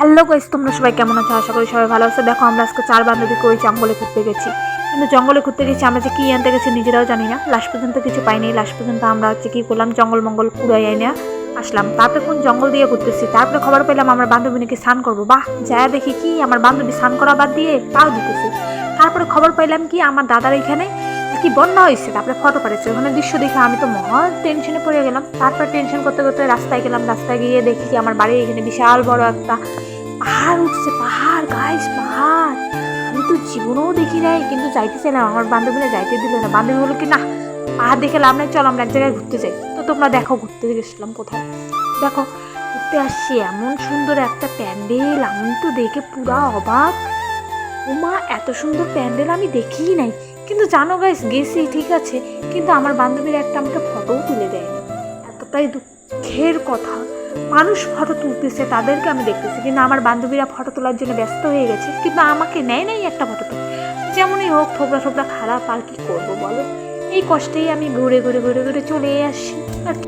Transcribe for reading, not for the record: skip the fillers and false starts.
Hello guys, তোমরা সবাই কেমন আছো? আশা করি সবাই ভালো আছো। দেখো আমরা আজকে 4 বান্ধবী ওই জঙ্গলে ঘুরতে গেছি। কিন্তু জঙ্গলে ঘুরতে গেছি আমরা যে কি আনতে গেছি নিজেরাও জানি না। লাস্ট পর্যন্ত কিছু পাইনি। লাস্ট পর্যন্ত আমরা কি করলাম, জঙ্গল মঙ্গল কুড়াই এনে আসলাম। তারপরে কোন জঙ্গল দিয়ে ঘুরতেছি, তারপরে খবর পেলাম আমার বান্ধবী নাকি স্নান করবো। বাহ, যা দেখি কি আমার বান্ধবী স্নান করা বাদ দিয়ে তাও দিতেছি। তারপরে খবর পাইলাম কি আমার দাদার এখানে কি বন্যা হয়েছে। তারপরে ফটো পাঠাচ্ছে, ওখানে দৃশ্য দেখে আমি তো মহা টেনশনে পড়ে গেলাম। তারপর টেনশন করতে করতে রাস্তায় গেলাম। রাস্তায় গিয়ে দেখি কি আমার বাড়ির এখানে বিশাল বড় একটা পাহাড় উঠছে। পাহাড় গাইস, পাহাড় আমি তো জীবনেও দেখি নাই, কিন্তু যাইতেছিলাম, আমার বান্ধবীরা যাইতে দিল না। বান্ধবী বললো কি না, পাহাড় দেখে লাভ নেই, চল আমরা এক জায়গায় ঘুরতে যাই। তো তোমরা দেখো ঘুরতে গেছিলাম কোথায়। দেখো ঘুরতে আসছি, এমন সুন্দর একটা প্যান্ডেল, আমি তো দেখে পুরা অবাক। ওমা, এত সুন্দর প্যান্ডেল আমি দেখিই নাই। কিন্তু জানো গাইস, গেছি ঠিক আছে, কিন্তু আমার বান্ধবীর একটা আমাকে ফটোও তুলে দেয়নি। এতটাই দুঃখের কথা। মানুষ ফটো তুলতেছে, তাদেরকে আমি দেখতেছি, কিন্তু আমার বান্ধবীরা ফটো তোলার জন্য ব্যস্ত হয়ে গেছে, কিন্তু আমাকে নেয় নাই একটা ফটো তুলে। যেমনই হোক, থোবড়া থোবড়া খারাপ, আর কি করবো বলো। এই কষ্টেই আমি ঘুরে ঘুরে ঘুরে ঘুরে চলে আসি আর কি।